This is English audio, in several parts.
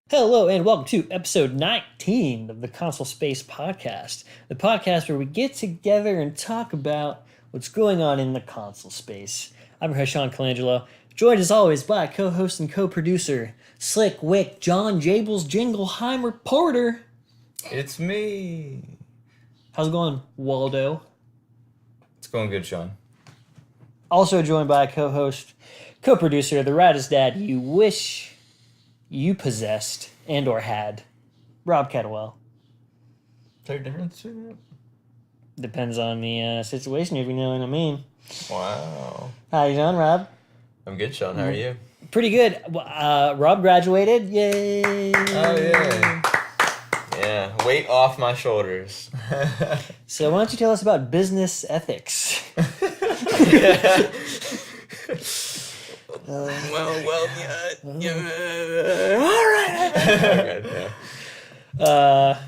Hello and welcome to episode 19 of the Console Space Podcast, the podcast where we get together and talk about what's going on in the console space. I'm your host, Sean Colangelo, joined as always by co-host and co-producer, Slick Wick, John Jables, Jingleheimer Porter. It's me. How's it going, Waldo? It's going good, Sean. Also joined by co-host, co-producer, the raddest dad you wish you possessed and or had, Rob Kettlewell. Is there a difference between that? Depends on the situation, if you know what I mean. Wow. How you doing, Rob? I'm good, Sean. How are you? Pretty good. Rob graduated. Yay! Oh, yeah. Yeah, weight off my shoulders. So why don't you tell us about business ethics? Yeah. All right. Okay, yeah.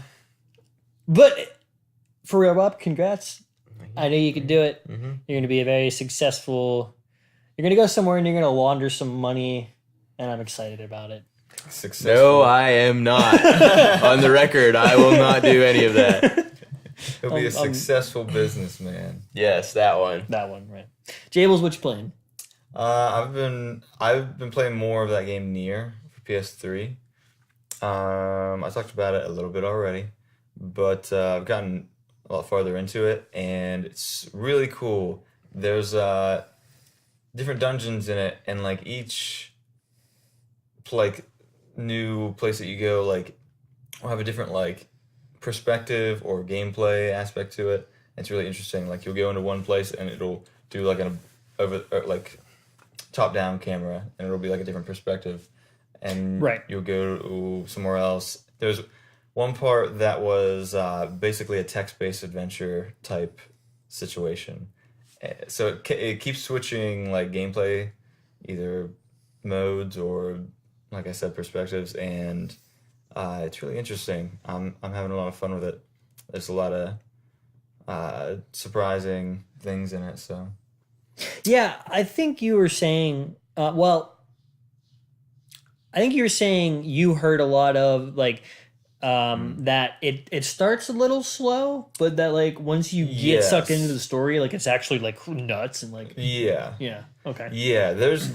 But for real, Rob, congrats. I know you can do it. Mm-hmm. You're going to be a very successful... You're going to go somewhere and you're going to launder some money, and I'm excited about it. Successful. No, I am not. On the record, I will not do any of that. He'll be a successful businessman. Yes, that one. That one, right. Jables, what you playing? I've been playing more of that game Nier for PS3. I talked about it a little bit already, but I've gotten a lot farther into it, and it's really cool. There's different dungeons in it, and like each new place that you go will have a different perspective or gameplay aspect to it. It's really interesting. Like you'll go into one place and it'll do top down camera, and it'll be like a different perspective, and right. You'll go somewhere else. There's one part that was basically a text-based adventure type situation, so it keeps switching gameplay, either modes or, like I said, perspectives, and it's really interesting. I'm having a lot of fun with it. There's a lot of surprising things in it, so. Yeah, I think you were saying, I think you were saying you heard a lot of that it starts a little slow, but that once you get sucked into the story, it's actually nuts and Yeah. Yeah. Okay. Yeah, there's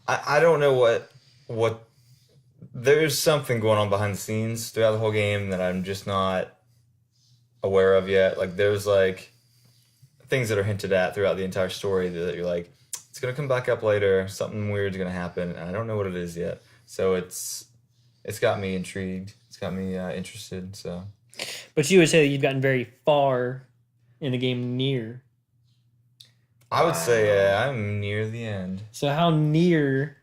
I don't know what there's something going on behind the scenes throughout the whole game that I'm just not aware of yet. There's things that are hinted at throughout the entire story that you're it's gonna come back up later, something weird's gonna happen, and I don't know what it is yet. So it's got me intrigued. It's got me interested. So, but you would say that you've gotten very far in the game Nier. I would say I'm near the end. So how near?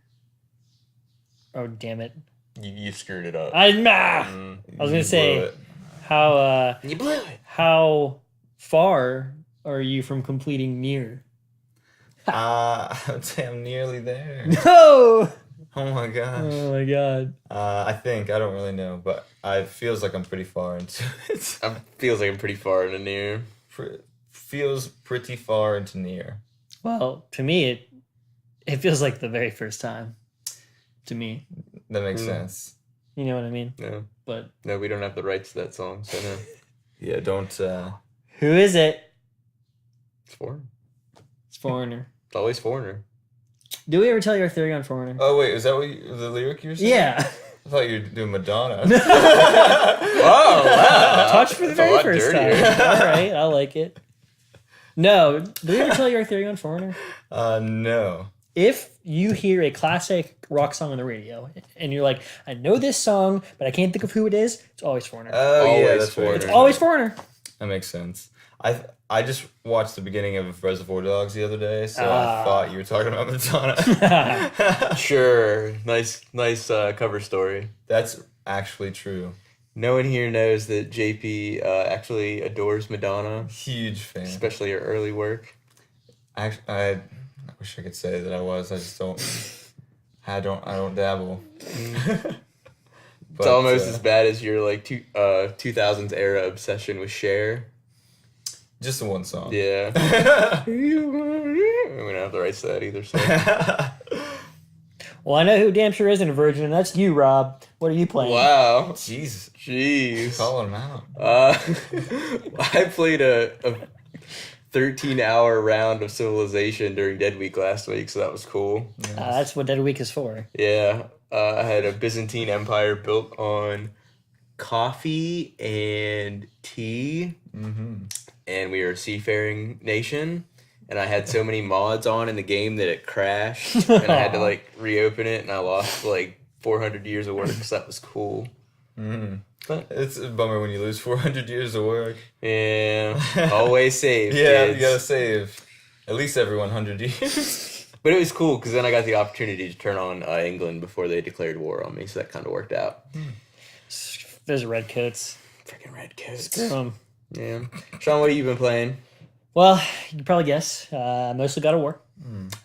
Oh damn it! You screwed it up. I was gonna say how you blew it. How far are you from completing Nier? I would say I'm nearly there. No! Oh my gosh. Oh my god. I don't really know, but it feels like I'm pretty far into it. Feels like I'm pretty far into Nier. Feels pretty far into Nier. Well, to me, it feels like the very first time. To me. That makes sense. You know what I mean? No. But no, we don't have the rights to that song, so no. Yeah, don't... Who is it? It's Foreigner. It's Foreigner. It's always Foreigner. Did we ever tell you our theory on Foreigner? Oh, wait, is that the lyric you were saying? Yeah. I thought you were doing Madonna. Oh, wow. Touch for the very first dirtier. time. All right, I like it. No, did we ever tell you our theory on Foreigner? No. If you hear a classic rock song on the radio and you're like, I know this song, but I can't think of who it is, it's always Foreigner. Oh, Always yeah, that's Foreigner. right. It's always Foreigner. That makes sense. I just watched the beginning of Reservoir Dogs the other day, so I thought you were talking about Madonna. Sure. Nice cover story. That's actually true. No one here knows that JP actually adores Madonna, Huge fan. especially her early work. I wish I could say that I was. I just don't. I don't dabble. It's almost as bad as your 2000s era obsession with Cher. Just the one song. Yeah. We don't have the rights to that either. So. Well, I know who damn sure isn't a virgin, and that's you, Rob. What are you playing? Wow. Jeez. Calling him out. I played a 13-hour round of Civilization during Dead Week last week, so that was cool. That's what Dead Week is for. Yeah. I had a Byzantine Empire built on coffee and tea, and we were a seafaring nation. And I had so many mods on in the game that it crashed, and I had to like reopen it, and I lost like 400 years of work. So that was cool. But it's a bummer when you lose 400 years of work. Yeah, always save. Yeah, kids. you gotta save at least every 100 years. But it was cool because then I got the opportunity to turn on England before they declared war on me, so that kind of worked out. Those redcoats. Freaking redcoats. Screw 'em. Yeah. Sean, what have you been playing? Well, you can probably guess. Mostly God of War.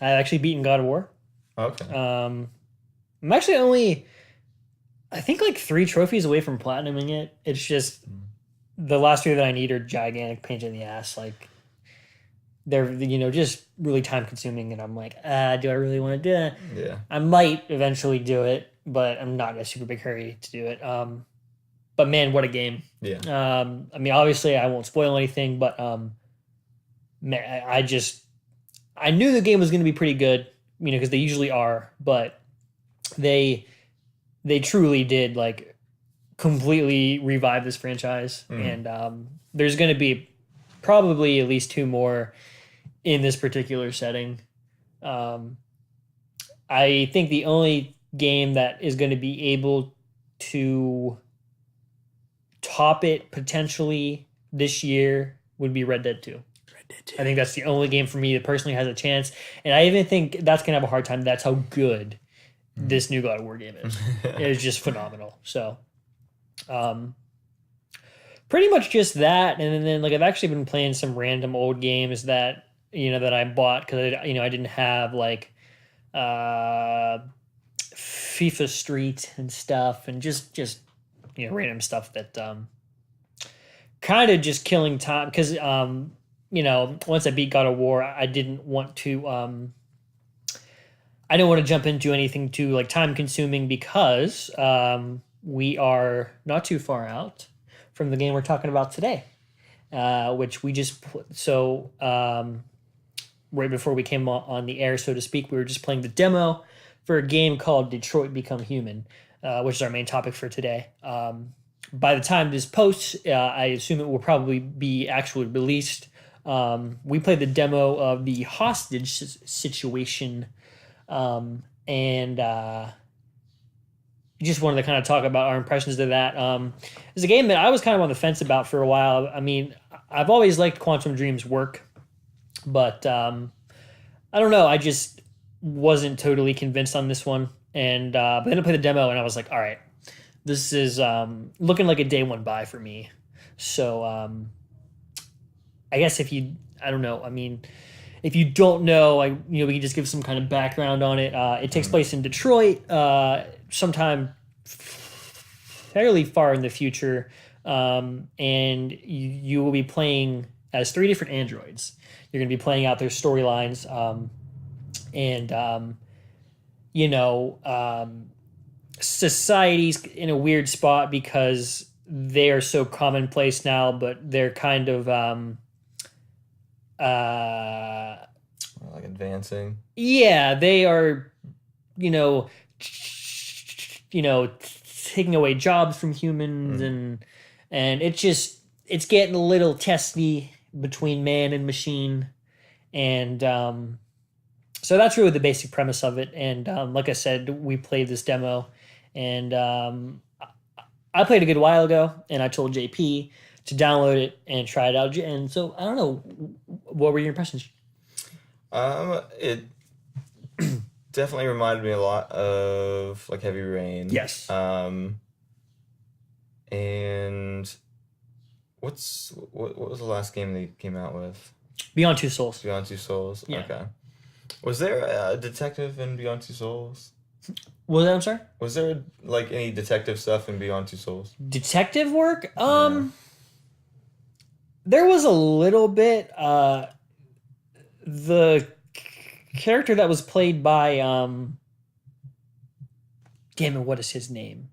I've actually beaten God of War. Okay. I'm actually only, I think, like 3 trophies away from platinuming it. It's just the last 3 that I need are gigantic pains in the ass. Like, they're, just really time consuming. And I'm like, do I really want to do it? Yeah. I might eventually do it, but I'm not in a super big hurry to do it. But man, what a game. Yeah. I mean, obviously I won't spoil anything, but man, I knew the game was going to be pretty good, because they usually are, but they truly did like completely revive this franchise, and there's going to be probably at least 2 more in this particular setting. I think the only game that is going to be able to top it potentially this year would be Red Dead 2. I think that's the only game for me that personally has a chance. And I even think that's going to have a hard time. That's how good this new God of War game is. It is just phenomenal. So, pretty much just that. And then like I've actually been playing some random old games that, that I bought because, I didn't have like FIFA Street and stuff, and just random stuff that kind of just killing time because once I beat God of War, I didn't want to jump into anything too like time consuming because we are not too far out from the game we're talking about today, which we just right before we came on the air, so to speak, we were just playing the demo for a game called Detroit Become Human, which is our main topic for today. By the time this posts, I assume it will probably be actually released. We played the demo of the hostage situation, and just wanted to kind of talk about our impressions of that. It's a game that I was kind of on the fence about for a while. I mean, I've always liked Quantum Dream's work, but I don't know. I just wasn't totally convinced on this one. And but then I played the demo, and I was like, all right, this is looking like a day one buy for me. So I guess if you don't know, we can just give some kind of background on it. It takes place in Detroit, sometime fairly far in the future, and you will be playing as 3 different androids. You're going to be playing out their storylines, and society's in a weird spot because they are so commonplace now, but they're kind of like advancing. Yeah, they are, taking away jobs from humans, and it's getting a little testy between man and machine, and so that's really the basic premise of it. And like I said, we played this demo, and I played a good while ago, and I told JP to download it and try it out. And so I don't know, what were your impressions? It definitely reminded me a lot of like Heavy Rain. Yes. And what was the last game they came out with? Beyond Two Souls. Beyond Two Souls. Yeah. Okay. Was there a detective in Beyond Two Souls? Was that, I'm sorry? Was there like any detective stuff in Beyond Two Souls? Detective work? There was a little bit. The character that was played by damn it, what is his name?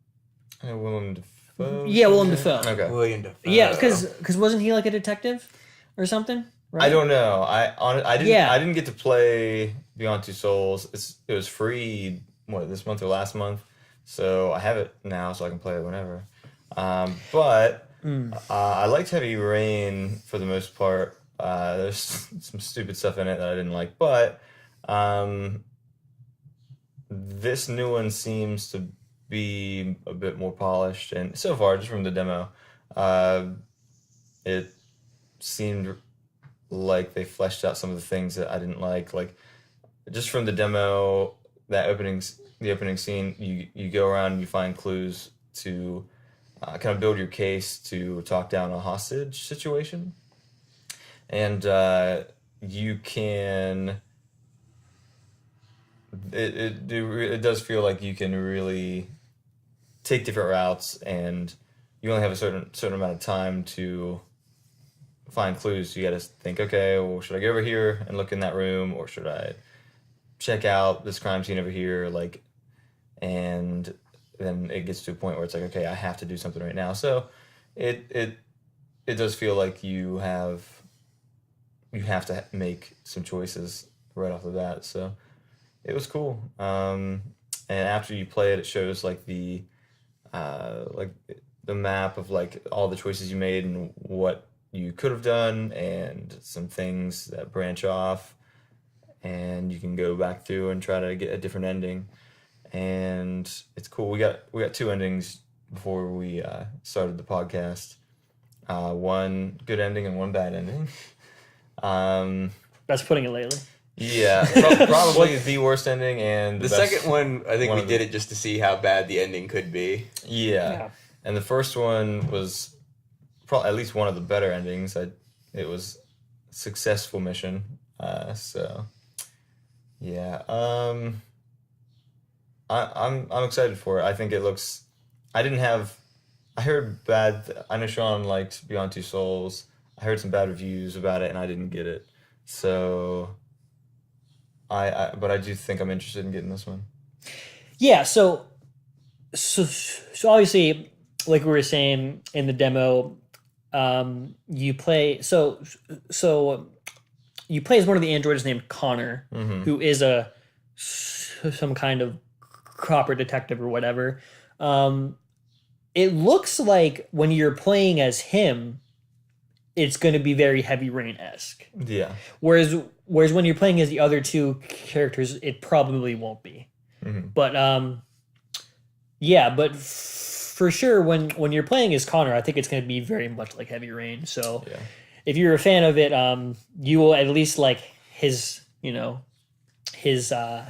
Willem Dafoe. Yeah, Willem Dafoe. Okay. William Dafoe. Yeah, because wasn't he like a detective or something? Right? I don't know. I didn't. Yeah. I didn't get to play Beyond Two Souls. It was free. What, this month or last month? So I have it now, so I can play it whenever. But I liked Heavy Rain for the most part. There's some stupid stuff in it that I didn't like, but this new one seems to be a bit more polished, and so far, just from the demo, it seemed like they fleshed out some of the things that I didn't like just from the demo. The opening scene, you go around and you find clues to kind of build your case to talk down a hostage situation, and you can. It does feel like you can really take different routes, and you only have a certain amount of time to find clues. You got to think, okay, well, should I go over here and look in that room, or should I check out this crime scene over here? Like, and then it gets to a point where it's like, okay, I have to do something right now. So it does feel like you have to make some choices right off the bat. So it was cool. And after you play it, it shows like the map of like all the choices you made and what you could have done, and some things that branch off, and you can go back through and try to get a different ending. And it's cool. We got 2 endings before we started the podcast. One good ending and one bad ending. That's putting it lightly. Yeah, probably the worst ending, and The second one, I think we did it just to see how bad the ending could be. Yeah. And the first one was probably at least one of the better endings. It was a successful mission. So yeah. I'm excited for it. I think it looks. I heard bad. I know Sean liked Beyond Two Souls. I heard some bad reviews about it, and I didn't get it. So but I do think I'm interested in getting this one. Yeah, so obviously, like we were saying in the demo, you play you play as one of the androids named Connor, who is some kind of copper detective or whatever. It looks like when you're playing as him, it's going to be very Heavy Rain-esque. Yeah. Whereas when you're playing as the other 2 characters, it probably won't be. But yeah, but for sure, when you're playing as Connor, I think it's going to be very much like Heavy Rain. So if you're a fan of it, you will at least like his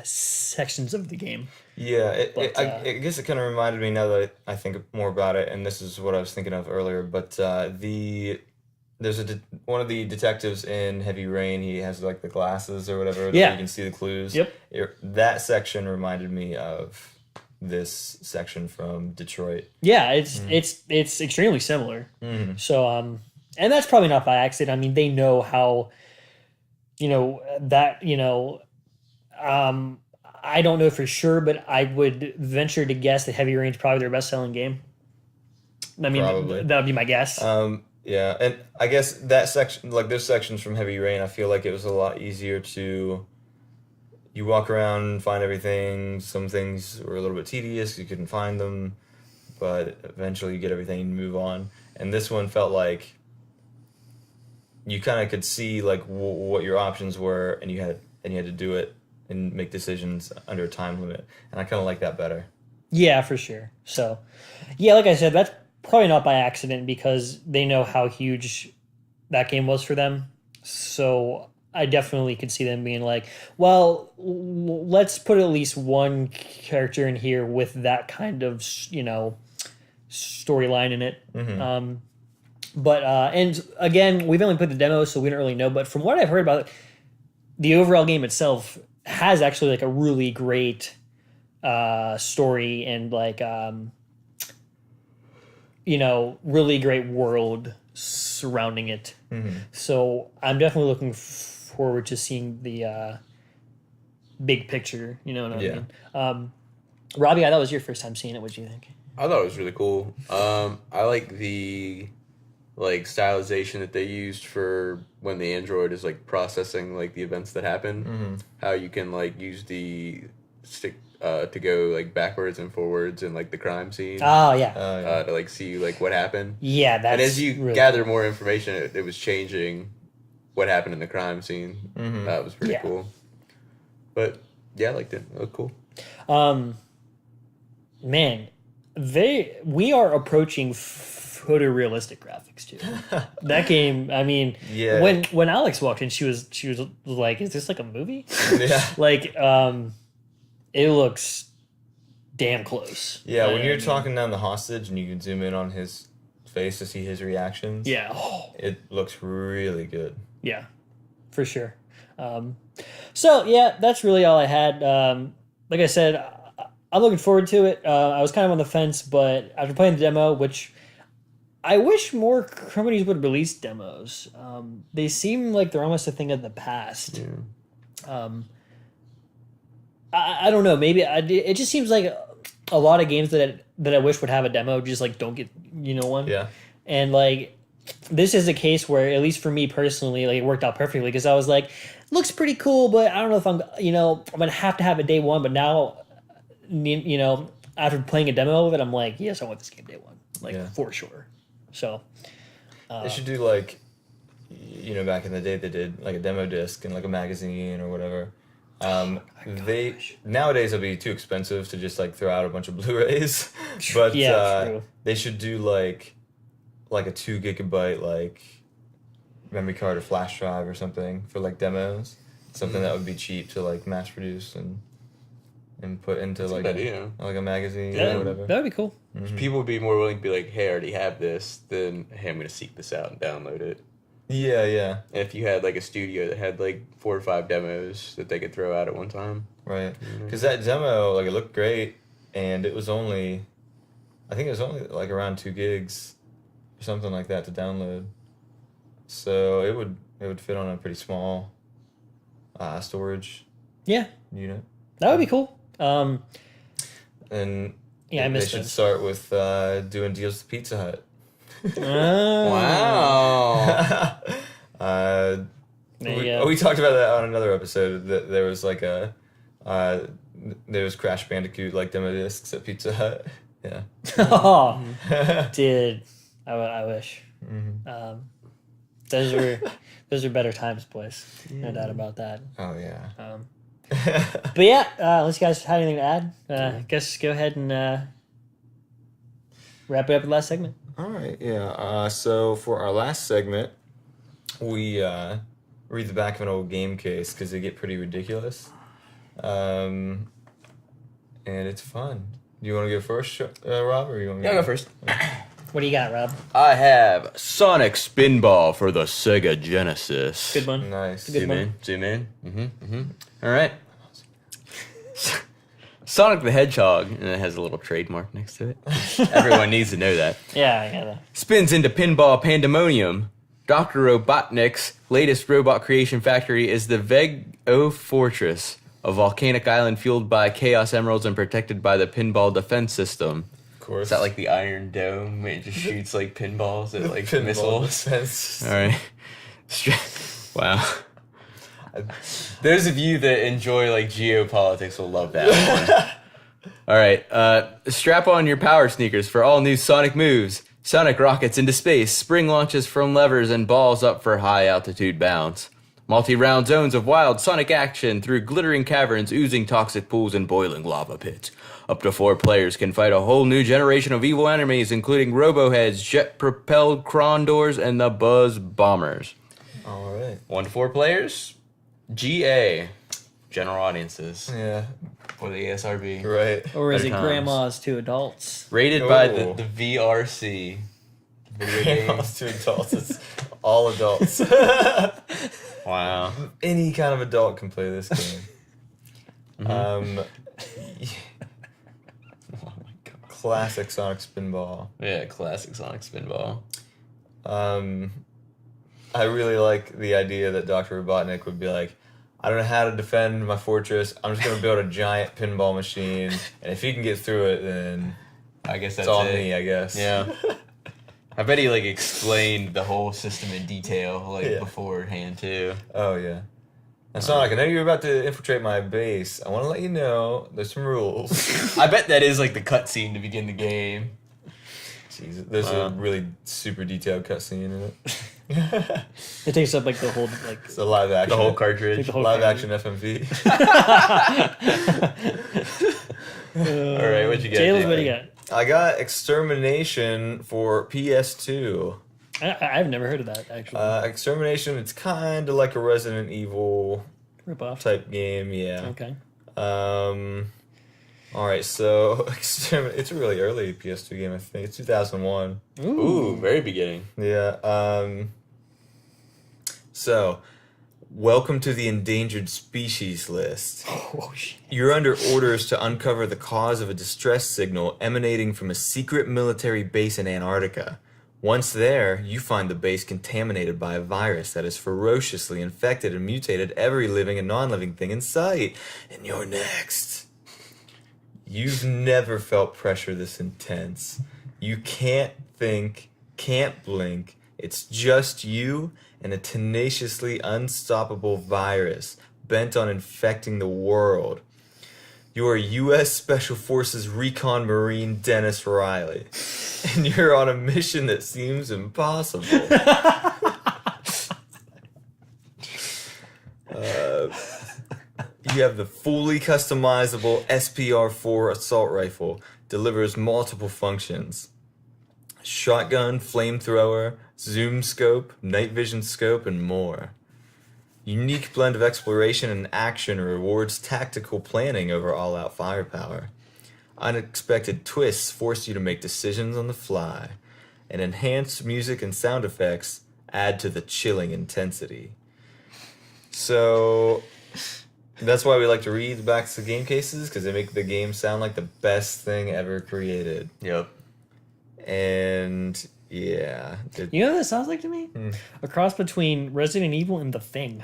sections of the game. Yeah, I guess it kind of reminded me, now that I think more about it, and this is what I was thinking of earlier, but there's one of the detectives in Heavy Rain, he has like the glasses or whatever, that you can see the clues. Yep. That section reminded me of this section from Detroit. Yeah, it's extremely similar. So and that's probably not by accident. I mean, they know how, I don't know for sure, but I would venture to guess that Heavy Rain's probably their best-selling game. I mean, Probably. that would be my guess. Yeah, and I guess that section, like those sections from Heavy Rain, I feel like it was a lot easier to. You walk around, find everything. Some things were a little bit tedious; you couldn't find them, but eventually you get everything and move on. And this one felt like you kind of could see like what your options were, and you had to do it and make decisions under a time limit. And I kind of like that better. Yeah, for sure. So, yeah, like I said, that's probably not by accident, because they know how huge that game was for them. So I definitely could see them being like, well, let's put at least one character in here with that kind of, storyline in it. But and again, we've only played the demo, so we don't really know. But from what I've heard about it, the overall game itself has actually like a really great story and like really great world surrounding it. So I'm definitely looking forward to seeing the big picture. You know what I mean? Robbie, that was your first time seeing it. What do you think? I thought it was really cool. I like the stylization that they used for when the android is processing the events that happen. Mm-hmm. How you can use the stick to go backwards and forwards in the crime scene. Oh yeah, To see what happened. yeah. That's And as you really gather more information, it was changing what happened in the crime scene. Mm-hmm. That was pretty Yeah. cool. But yeah, I liked it. It looked cool. Man, we are approaching photorealistic graphics too. That game, I mean, Yeah. when Alex walked in, she was like, "Is this like a movie?" Yeah. It looks damn close. Yeah, when you're And- talking down the hostage and you can zoom in on his face to see his reactions. yeah, oh, It looks really good. yeah, for sure. So yeah, that's really all I had. Like I said, I'm looking forward to it. I was kind of on the fence, but after playing the demo, which I wish more companies would release demos. They seem like they're almost a thing of the past. Yeah. I don't know. Maybe it just seems like a lot of games that I wish would have a demo just don't get one. Yeah. And this is a case where, at least for me personally, it worked out perfectly because I was like, looks pretty cool, but I don't know if I'm gonna have to have it day one. But now, after playing a demo of it, I'm like, yes, I want this game day one, Yeah. for sure. So They should do back in the day they did a demo disc and a magazine or whatever. Nowadays it'll be too expensive to just throw out a bunch of Blu-rays, but Yeah, true. they should do a 2 gigabyte memory card or flash drive or something for demos, something that would be cheap to mass produce and put into That's a good idea. a magazine yeah, or whatever. that would be cool. People would be more willing to be like, hey, I already have this, than, hey, I'm going to seek this out and download it. Yeah, yeah, And if you had a studio that had 4 or 5 demos that they could throw out at one time. right. Because that demo it looked great, and it was only, I think it was only around 2 gigs or something like that to download. So it would fit on a pretty small storage Yeah, unit. that would be cool. And Yeah, I they missed should those. start with doing deals with Pizza Hut. Wow. We talked about that on another episode. That there was there was Crash Bandicoot demo discs at Pizza Hut. Yeah. Oh, dude, I wish. Mm-hmm. Those are better times, boys. No doubt about that. Oh yeah. But yeah, unless you guys have anything to add, I guess go ahead and wrap it up with the last segment. All right. Yeah. So for our last segment, we read the back of an old game case because they get pretty ridiculous, and it's fun. Do you want to go first, Rob, or you want me? Yeah, I'll go first. What do you got, Rob? I have Sonic Spinball for the Sega Genesis. Good one. Nice. Good one. Zoom in. All right. Sonic the Hedgehog, and it has a little trademark next to it. Everyone needs to know that. Yeah, I got it. Spins into pinball pandemonium. Dr. Robotnik's latest robot creation factory is the Veg-O Fortress, a volcanic island fueled by Chaos Emeralds and protected by the pinball defense system. Of course. Is that the Iron Dome? It just shoots pinballs at Pinball missiles. defense. All right. Wow. Those of you that enjoy geopolitics will love that one. All right. Strap on your power sneakers for all new Sonic moves. Sonic rockets into space, spring launches from levers, and balls up for high altitude bounce. Multi-round zones of wild Sonic action through glittering caverns, oozing toxic pools, and boiling lava pits. Up to 4 players can fight a whole new generation of evil enemies, including Roboheads, jet-propelled Crondors, and the Buzz Bombers. All right. 1 to 4 players. GA. General audiences. Yeah. For the ASRB. Right. Or is Better it times. grandmas to adults? Rated by Oh. the VRC. Video game. Grandmas to adults. It's all adults. Wow. Any kind of adult can play this game. Oh my god. Classic Sonic Spinball. Yeah, classic Sonic Spinball. I really like the idea that Dr. Robotnik would be like, I don't know how to defend my fortress. I'm just going to build a giant pinball machine. And if he can get through it, then I guess that's It's on it. me, I guess. Yeah. I bet he like explained the whole system in detail beforehand too. Oh yeah. And Sonic, I know you're about to infiltrate my base. I want to let you know there's some rules. I bet that is like the cutscene to begin the game. Jesus, there's a really super detailed cutscene in it. It takes up like the whole like It's a live action. The whole cartridge. Like the whole live cartridge. action FMV. All right, what you got? Tails, JP? what do you got? I got Extermination for PS2. I've never heard of that actually. Extermination, it's kind of like a Resident Evil Rip off. type game, yeah. Okay. All right, so it's a really early PS2 game, I think. It's 2001. Ooh, very beginning. Yeah. So, welcome to the endangered species list. Oh shit. You're under orders to uncover the cause of a distress signal emanating from a secret military base in Antarctica. Once there, you find the base contaminated by a virus that has ferociously infected and mutated every living and non-living thing in sight. And you're next. You've never felt pressure this intense. You can't think, can't blink. It's just you and a tenaciously unstoppable virus bent on infecting the world. You are U.S. Special Forces Recon Marine Dennis Riley, and you're on a mission that seems impossible. You have the fully customizable SPR-4 assault rifle, delivers multiple functions. Shotgun, flamethrower, zoom scope, night vision scope, and more. Unique blend of exploration and action rewards tactical planning over all-out firepower. Unexpected twists force you to make decisions on the fly. And enhanced music and sound effects add to the chilling intensity. So that's why we like to read the backs of game cases, because they make the game sound like the best thing ever created. Yep. And yeah. You know what that sounds like to me? A cross between Resident Evil and The Thing.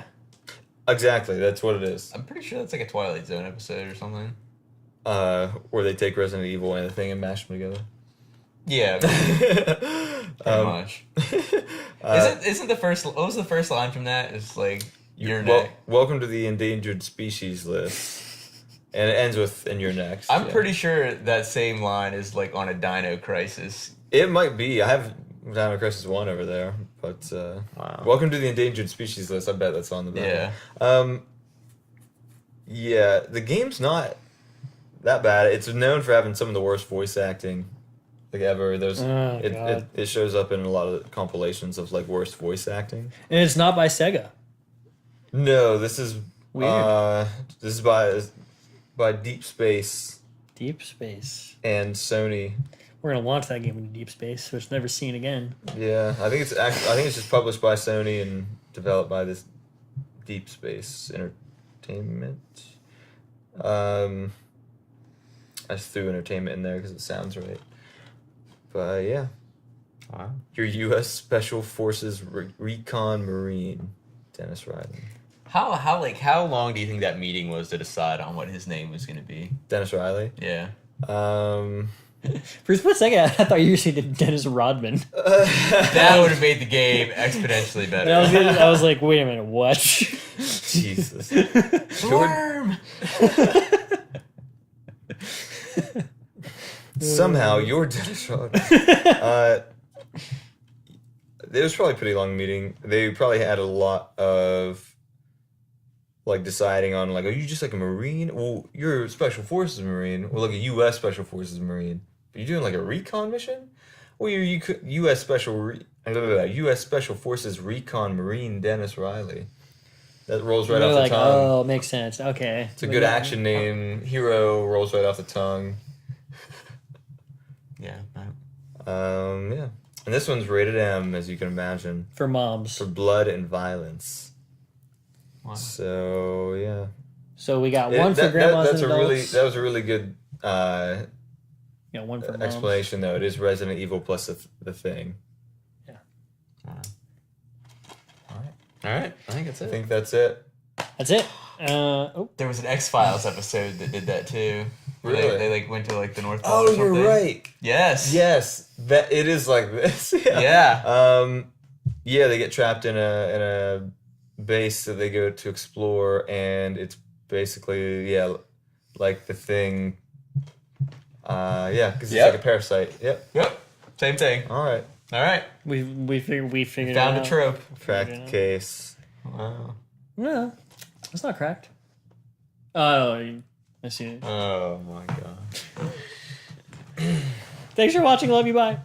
Exactly, that's what it is. I'm pretty sure that's like a Twilight Zone episode or something. Where they take Resident Evil and the Thing and mash them together. Yeah, pretty much. Isn't the first? What was the first line from that? It's like you're next. Welcome to the endangered species list, and it ends with "and you're next." I'm pretty sure that same line is like on a Dino Crisis. It might be. I have Dino Crisis 1 over there, but Wow. welcome to the endangered species list. I bet that's on the back. Yeah. Yeah, the game's not that bad. It's known for having some of the worst voice acting like ever. There's it shows up in a lot of compilations of like worst voice acting. And it's not by Sega. No, this is Weird. this is by Deep Space Deep Space. and Sony. We're gonna launch that game into Deep Space, so it's never seen again. Yeah, I think it's just published by Sony and developed by this Deep Space Entertainment. I just threw entertainment in there because it sounds right. But yeah. Wow. Your U.S. Special Forces Recon Marine, Dennis Riley. How long do you think that meeting was to decide on what his name was going to be? Dennis Riley? Yeah. For a split second, I thought you were saying Dennis Rodman. That would have made the game exponentially better. I was like, wait a minute, what? Jesus. Worm! Somehow you're Dennis Rodman. It was probably a pretty long meeting. They probably had a lot of like deciding on like, are you just like a Marine? Well, you're a Special Forces Marine. Well, like a U.S. Special Forces Marine. But you're doing like a recon mission? Well, you're U.S. U.S. Special Forces Recon Marine Dennis Riley. That rolls right off the tongue. Oh, makes sense. Okay. It's a good action name. Hero rolls right off the tongue. Yeah. Yeah. And this one's rated M, as you can imagine. For moms. For blood and violence. Wow. So yeah. So we got one for grandmas and adults. That was a really good One for moms. explanation, though. It is Resident Evil plus the Thing. Yeah. All right. I think that's I it. think that's it. That's it. There was an X-Files episode that did that too. Really? They like went to like the North Pole. Oh, you're right. Yes. Yes, that it is like this. Yeah. Yeah, they get trapped in a base that they go to explore, and it's basically like the thing. Because it's Yep. like a parasite. Yep. Yep. Same thing. All right. All right. We figured Found it a out. trope. Cracked case. Wow. No, it's not cracked. Oh, I see it. Oh my god. Thanks for watching. Love you. Bye.